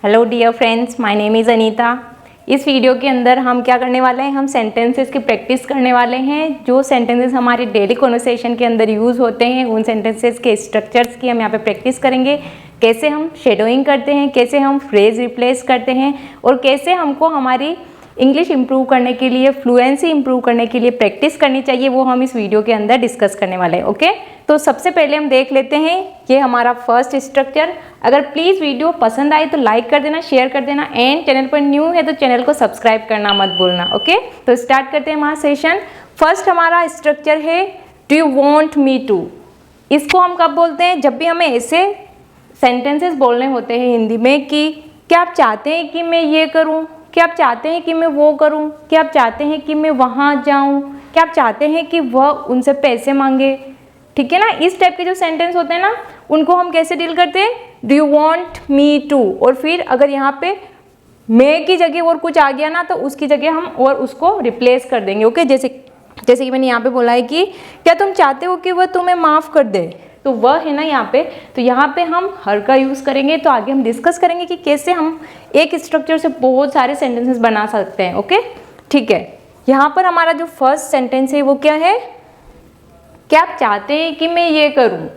Hello dear friends, my name is Anita. इस video के अंदर हम क्या करने वाले हैं, हम सेंटेंसेस की प्रैक्टिस करने वाले हैं। जो सेंटेंसेस हमारे डेली कन्वर्सेशन के अंदर यूज़ होते हैं, उन सेंटेंसेस के स्ट्रक्चर्स की हम यहाँ पे प्रैक्टिस करेंगे। कैसे हम शेडोइंग करते हैं, कैसे हम फ्रेज रिप्लेस करते हैं और कैसे हमको हमारी इंग्लिश इंप्रूव करने के लिए, फ्लुएंसी इंप्रूव करने के लिए प्रैक्टिस करनी चाहिए, वो हम इस वीडियो के अंदर डिस्कस करने वाले हैं। ओके, तो सबसे पहले हम देख लेते हैं ये हमारा फर्स्ट स्ट्रक्चर। अगर प्लीज़ वीडियो पसंद आए तो लाइक कर देना, शेयर कर देना एंड चैनल पर न्यू है तो चैनल को सब्सक्राइब करना मत भूलना। ओके, तो स्टार्ट करते हैं हमारा सेशन। फर्स्ट हमारा स्ट्रक्चर है do you want me to. इसको हम कब बोलते हैं, जब भी हमें ऐसे सेंटेंसेस बोलने होते हैं हिंदी में कि क्या आप चाहते हैं कि मैं ये करूं, क्या आप चाहते हैं कि मैं वो करूं, क्या आप चाहते हैं कि मैं वहां जाऊं, क्या आप चाहते हैं कि वह उनसे पैसे मांगे। ठीक है ना, इस टाइप के जो सेंटेंस होते हैं ना, उनको हम कैसे डील करते हैं, do you want me to. और फिर अगर यहाँ पे मैं की जगह और कुछ आ गया ना, तो उसकी जगह हम और उसको रिप्लेस कर देंगे। ओके, जैसे कि मैंने यहाँ पे बोला है कि क्या तुम चाहते हो कि वह तुम्हें माफ़ कर दे, तो वह है ना यहाँ पे, तो यहाँ पे हम हर का यूज़ करेंगे। तो आगे हम डिस्कस करेंगे कि कैसे हम एक स्ट्रक्चर से बहुत सारे सेंटेंसेस बना सकते हैं। ओके, ठीक है। यहाँ पर हमारा जो फर्स्ट सेंटेंस है वो क्या है, क्या आप चाहते हैं कि मैं ये करूँ।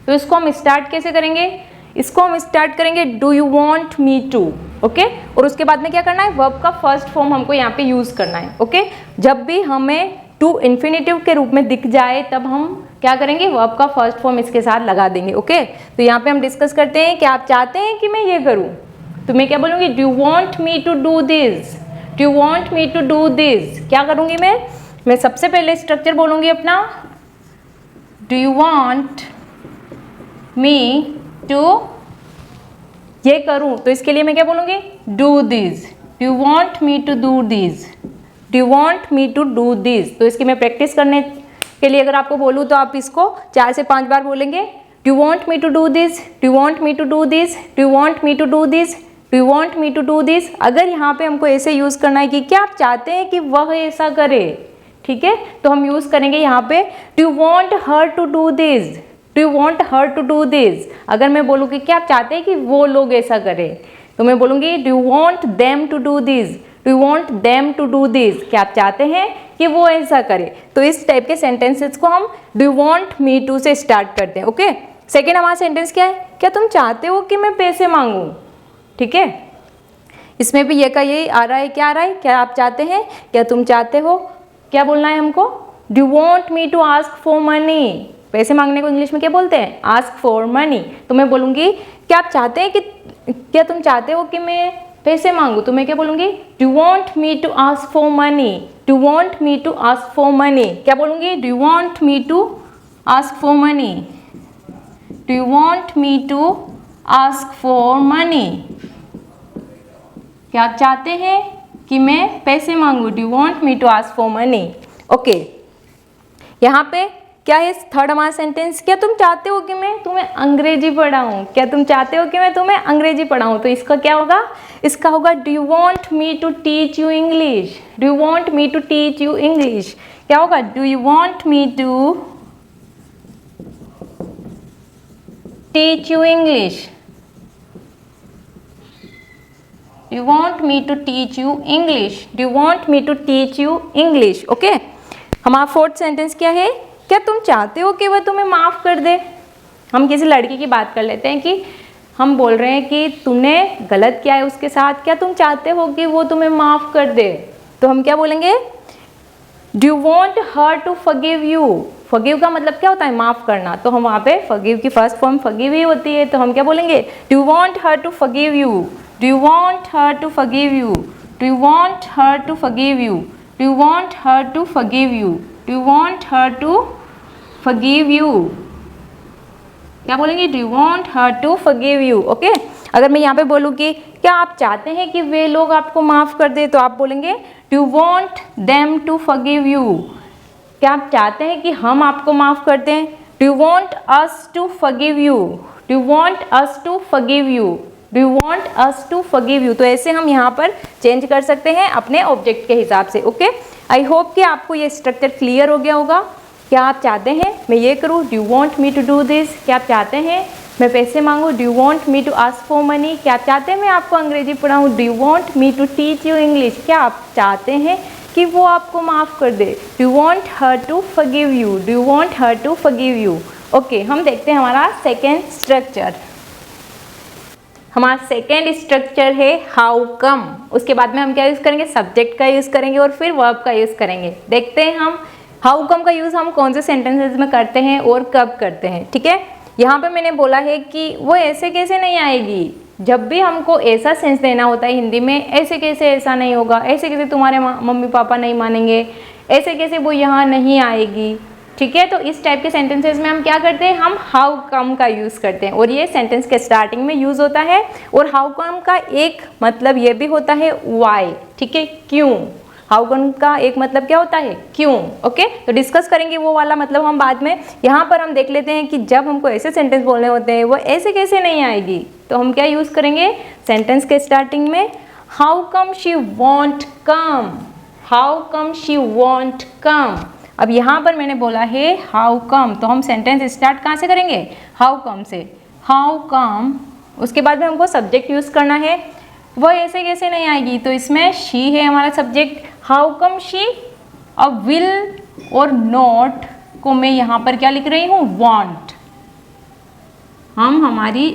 तो इसको हम स्टार्ट कैसे करेंगे, इसको हम स्टार्ट करेंगे do you want me to. Okay, और उसके बाद में क्या करना है, वर्ब का फर्स्ट फॉर्म हमको यहाँ पे यूज़ करना है। ओके, जब भी हमें टू इन्फिनेटिव के रूप में दिख जाए तब हम क्या करेंगे, वर्ब का फर्स्ट फॉर्म इसके साथ लगा देंगे। ओके, तो यहाँ पे हम डिस्कस करते हैं कि आप चाहते हैं कि मैं ये करूँ, तो मैं क्या बोलूँगी, do you want me to do this, do you want me to do this. क्या करूँगी मैं सबसे पहले स्ट्रक्चर बोलूँगी अपना, do you want me to ये करूँ, तो इसके लिए मैं क्या बोलूँगी, do this, do you want me to do this, do you want me to do this. तो इसकी मैं प्रैक्टिस करने के लिए अगर आपको बोलूँ तो आप इसको 4 से 5 बार बोलेंगे, do you want me to do this, do you want me to do this, do you want me to do this, do you want me to do this. अगर यहाँ पे हमको ऐसे यूज़ करना है कि क्या आप चाहते हैं कि वह ऐसा करे, ठीक है, तो हम यूज़ करेंगे यहाँ पे do you want her to do this, do you want her to do this. अगर मैं बोलूँ कि क्या आप चाहते हैं कि वो लोग ऐसा करें, तो मैं बोलूँगी do you want them to do this, do you want them to do this. क्या आप चाहते हैं कि वो ऐसा करे। तो इस टाइप के सेंटेंसेस को हम do you want me to से स्टार्ट करते हैं। ओके, सेकेंड हमारा सेंटेंस क्या है, क्या तुम चाहते हो कि मैं पैसे मांगूँ। ठीक है, इसमें भी ये का यही आ रहा है, क्या आ रहा है, क्या आप चाहते हैं, क्या तुम चाहते हो, क्या बोलना है हमको, do you want me to ask for money. पैसे मांगने को इंग्लिश में क्या बोलते हैं, आस्क फॉर मनी। तो मैं बोलूँगी क्या आप चाहते हैं कि, क्या तुम चाहते हो कि मैं पैसे मांगूँ, तो मैं क्या बोलूँगी, do you want me to ask for money, do you want me to ask for money. क्या बोलूँगी, do you want me to ask for money, do you want me to ask for money. क्या आप चाहते हैं कि मैं पैसे मांगूँ, do you want me to ask for money. Okay, यहाँ पे क्या है थर्ड हमारा सेंटेंस, क्या तुम चाहते हो कि मैं तुम्हें अंग्रेजी पढ़ाऊँ, क्या तुम चाहते हो कि मैं तुम्हें अंग्रेजी पढ़ाऊँ। तो इसका क्या होगा, इसका होगा do you want me to teach you English, do you want me to teach you English. क्या होगा, do you want me to teach you English, do you want me to teach you English, do you want me to teach you English. Okay, हमारा fourth sentence क्या है, क्या तुम चाहते हो कि वह तुम्हें माफ़ कर दे। हम किसी लड़की की बात कर लेते हैं कि हम बोल रहे हैं कि तुमने गलत किया है उसके साथ, क्या तुम चाहते हो कि वो तुम्हें माफ़ कर दे। तो हम क्या बोलेंगे, do you want her to forgive you. Forgive का मतलब क्या होता है, माफ़ करना। तो हम वहाँ पे फॉरगिव की फर्स्ट फॉर्म फॉरगिव ही होती है। तो हम क्या बोलेंगे, do you want her to forgive you, do you want her to forgive you, do you want her to forgive you, do you want her to forgive you, do you want her to forgive you. क्या बोलेंगे, do you want her to forgive you. Okay, अगर मैं यहाँ पे बोलूँ कि क्या आप चाहते हैं कि वे लोग आपको माफ़ कर दे, तो आप बोलेंगे do you want them to forgive you. क्या आप चाहते हैं कि हम आपको माफ़ कर दें, do you want us to forgive you, do you want us to forgive you, do you want us to forgive you. तो ऐसे हम यहाँ पर चेंज कर सकते हैं अपने ऑब्जेक्ट के हिसाब से। ओके, आई होप कि आपको ये स्ट्रक्चर क्लियर हो गया होगा। क्या आप चाहते हैं मैं ये करूँ, do you want me to do this. क्या आप चाहते हैं मैं पैसे मांगूँ, do you want me to ask for money, क्या चाहते हैं मैं आपको अंग्रेजी पढ़ाऊँ, do you want me to teach you English, क्या आप चाहते हैं कि वो आपको माफ़ कर दे, do you want her to forgive you, do you want her to forgive you. Okay, हम देखते हैं हमारा सेकेंड स्ट्रक्चर। हमारा सेकेंड स्ट्रक्चर है हाउ कम। उसके बाद में हम क्या यूज़ करेंगे, सब्जेक्ट का यूज़ करेंगे और फिर वर्ब का यूज़ करेंगे। देखते हैं हम हाउ कम का यूज़ हम कौन से सेंटेंसेस में करते हैं और कब करते हैं। ठीक है, यहाँ पे मैंने बोला है कि वो ऐसे कैसे नहीं आएगी। जब भी हमको ऐसा सेंस देना होता है हिंदी में, ऐसे कैसे ऐसा नहीं होगा, ऐसे कैसे तुम्हारे मम्मी पापा नहीं मानेंगे, ऐसे कैसे वो यहाँ नहीं आएगी। ठीक है, तो इस टाइप के सेंटेंसेस में हम क्या करते हैं, हम हाउ कम का यूज़ करते हैं और ये सेंटेंस के स्टार्टिंग में यूज़ होता है। और हाउ कम का एक मतलब ये भी होता है वाई। ठीक है, क्यों। हाउ कम का एक मतलब क्या होता है, क्यों। ओके, तो डिस्कस करेंगे वो वाला मतलब हम बाद में। यहाँ पर हम देख लेते हैं कि जब हमको ऐसे सेंटेंस बोलने होते हैं वो ऐसे कैसे नहीं आएगी, तो हम क्या यूज़ करेंगे सेंटेंस के स्टार्टिंग में, how come she want come, how come she want come. अब यहाँ पर मैंने बोला है हाउ कम, तो हम सेंटेंस स्टार्ट कहाँ से करेंगे, हाउ कम से, हाउ कम। उसके बाद में हमको सब्जेक्ट यूज़ करना है, वो ऐसे कैसे नहीं आएगी, तो इसमें शी है हमारा सब्जेक्ट। हाउ कम शी, अब विल और नॉट को मैं यहाँ पर क्या लिख रही हूँ, वॉन्ट। हम हमारी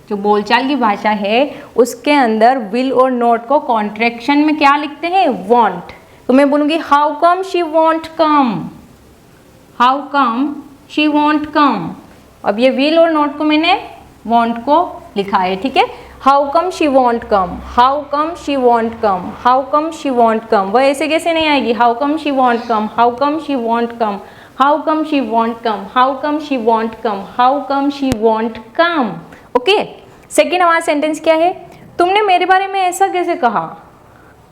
जो बोलचाल की भाषा है उसके अंदर विल और नॉट को कॉन्ट्रैक्शन में क्या लिखते हैं, वॉन्ट। तो मैं बोलूँगी how come she want come, how come she want come. अब ये विल और नॉट को मैंने वॉन्ट को लिखा है। ठीक है, how come she want come, how come she want come, how come she want come. वो ऐसे कैसे नहीं आएगी, how come she want come, how come she want come, how come she want come, how come she want come, how come she want come. Okay, second हमारा sentence क्या है, तुमने मेरे बारे में ऐसा कैसे कहा।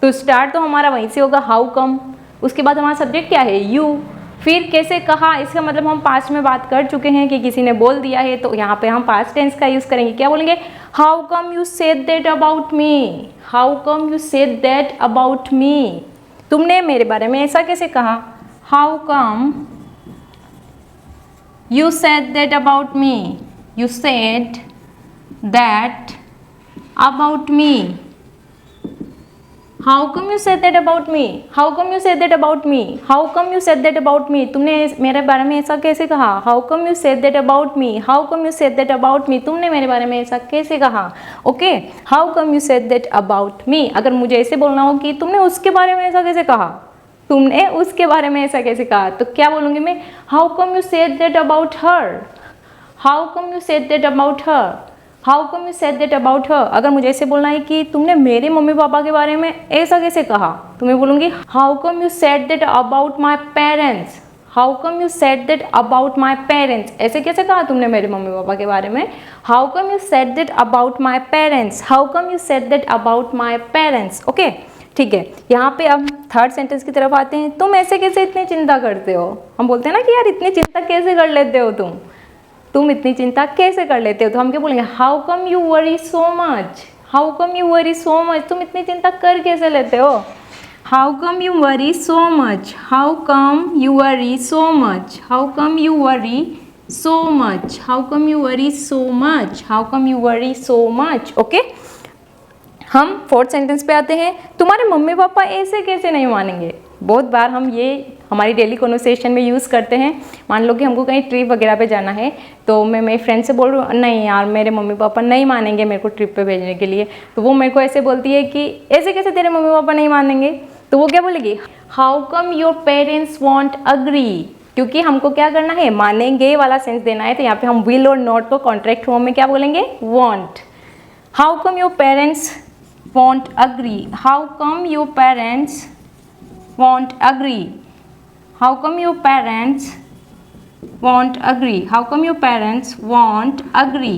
तो स्टार्ट तो हमारा वहीं से होगा, हाउ कम। उसके बाद हमारा सब्जेक्ट क्या है, यू। फिर कैसे कहा, इसका मतलब हम पास्ट में बात कर चुके हैं कि किसी ने बोल दिया है, तो यहाँ पे हम पास्ट टेंस का यूज़ करेंगे। क्या बोलेंगे, how come you said that about me, how come you said that about me. तुमने मेरे बारे में ऐसा कैसे कहा, how come you said that about me, you said that about me. How come you said that about me, how come you said that about me, how come you said that about me. तुमने मेरे बारे में ऐसा कैसे कहा, how come you said that about me, how come you said that about me. तुमने मेरे बारे में ऐसा कैसे कहा। Okay, how come you said that about me. अगर मुझे ऐसे बोलना हो कि तुमने उसके बारे में ऐसा कैसे कहा, तुमने उसके बारे में ऐसा कैसे कहा, तो क्या बोलूँगी मैं, how come you said that about her, how come you said that about her, how come you said that about her. अगर मुझे ऐसे बोलना है कि तुमने मेरे मम्मी पापा के बारे में ऐसा कैसे कहा, तो मैं बोलूँगी how come you said that about my parents, how come you said that about my parents. ऐसे कैसे कहा तुमने मेरे मम्मी पापा के बारे में, how come you said that about my parents, how come you said that about my parents. Okay, ठीक है। यहाँ पे अब थर्ड सेंटेंस की तरफ आते हैं, तुम ऐसे कैसे इतनी चिंता करते हो। हम बोलते हैं ना कि यार इतनी चिंता कैसे कर लेते हो तुम इतनी चिंता कैसे कर लेते हो। तो हम क्या बोलेंगे, how come you worry so much, how come you worry so much. तुम इतनी चिंता कर कैसे लेते हो, how come you worry so much, how come you worry so much, how come you worry so much, how come you worry so much, how come you worry so much. Okay, हम fourth sentence पे आते हैं, तुम्हारे mummy papa ऐसे कैसे नहीं मानेंगे। बहुत बार हम ये हमारी डेली कन्वर्सेशन में यूज़ करते हैं। मान लो कि हमको कहीं ट्रिप वगैरह पे जाना है, तो मैं मेरी फ्रेंड से बोल रही हूँ, नहीं यार मेरे मम्मी पापा नहीं मानेंगे मेरे को ट्रिप पे भेजने के लिए। तो वो मेरे को ऐसे बोलती है कि ऐसे कैसे तेरे मम्मी पापा नहीं मानेंगे। तो वो क्या बोलेगी, how come your parents want agree. क्योंकि हमको क्या करना है, मानेंगे वाला सेंस देना है, तो यहाँ पे हम विल और नॉट को कॉन्ट्रैक्ट फॉर्म में क्या बोलेंगे, want. How come your parents won't agree, how come your parents won't agree, how come your parents won't agree, how come your parents won't agree,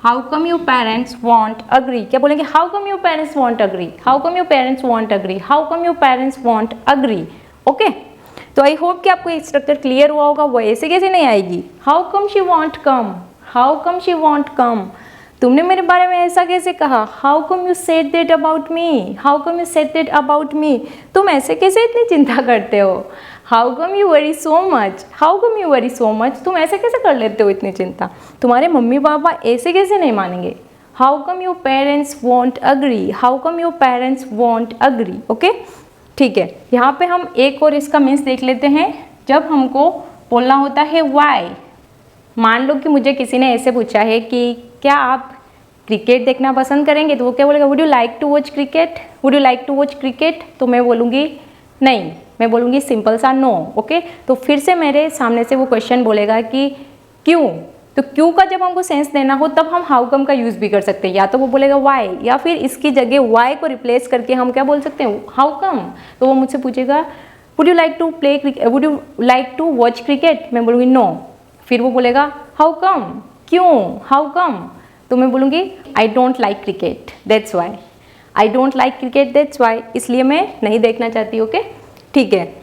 how come your parents won't agree। क्या बोलेंगे, how come your parents won't agree, how come your parents won't agree, how come your parents won't agree। Okay, तो I hope कि आपको structure clear हुआ होगा। वो ऐसे कैसे नहीं आएगी, how come she won't come, how come she won't come। तुमने मेरे बारे में ऐसा कैसे कहा, how come you said that about me, how come you said that about me. तुम ऐसे कैसे इतनी चिंता करते हो, how come you worry so much, how come you worry so much, तुम ऐसे कैसे कर लेते हो इतनी चिंता, तुम्हारे मम्मी पापा ऐसे कैसे नहीं मानेंगे। How come your parents want agree, how come your parents want agree. Okay, ठीक है। यहाँ पे हम एक और इसका मीन्स देख लेते हैं। जब हमको बोलना होता है वाई, मान लो कि मुझे किसी ने ऐसे पूछा है कि क्या आप क्रिकेट देखना पसंद करेंगे, तो वो क्या बोलेगा, would you like to watch cricket, would you like to watch cricket. तो मैं बोलूँगी नहीं, मैं बोलूँगी सिंपल सा नो। ओके, तो फिर से मेरे सामने से वो क्वेश्चन बोलेगा कि क्यों, तो क्यों का जब हमको सेंस देना हो तब हम हाउ कम का यूज़ भी कर सकते हैं। या तो वो बोलेगा वाई, या फिर इसकी जगह वाई को रिप्लेस करके हम क्या बोल सकते हैं, हाउ कम। तो वो मुझसे पूछेगा would you like to play cricket, would you like to watch cricket, मैं बोलूँगी नो। फिर वो बोलेगा हाउ कम, क्यों, हाउ कम। तो मैं बोलूँगी I don't like cricket that's why, I don't like cricket that's why, इसलिए मैं नहीं देखना चाहती। ओके, ठीक है।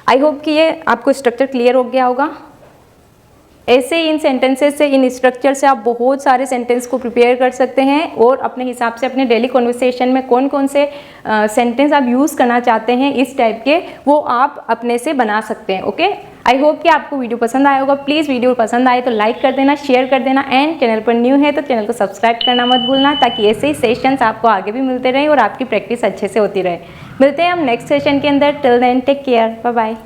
आई होप कि ये आपको स्ट्रक्चर क्लियर हो गया होगा। ऐसे इन सेंटेंसेस से, इन स्ट्रक्चर से आप बहुत सारे सेंटेंस को प्रिपेयर कर सकते हैं और अपने हिसाब से अपने डेली कॉन्वर्सेशन में कौन कौन से सेंटेंस आप यूज़ करना चाहते हैं इस टाइप के, वो आप अपने से बना सकते हैं। ओके, आई होप कि आपको वीडियो पसंद आया होगा। प्लीज़ वीडियो पसंद आए तो लाइक कर देना, शेयर कर देना, एंड चैनल पर न्यू है तो चैनल को सब्सक्राइब करना मत भूलना, ताकि ऐसे ही सेशंस आपको आगे भी मिलते रहें और आपकी प्रैक्टिस अच्छे से होती रहे। मिलते हैं हम नेक्स्ट सेशन के अंदर। Till then take care, bye bye.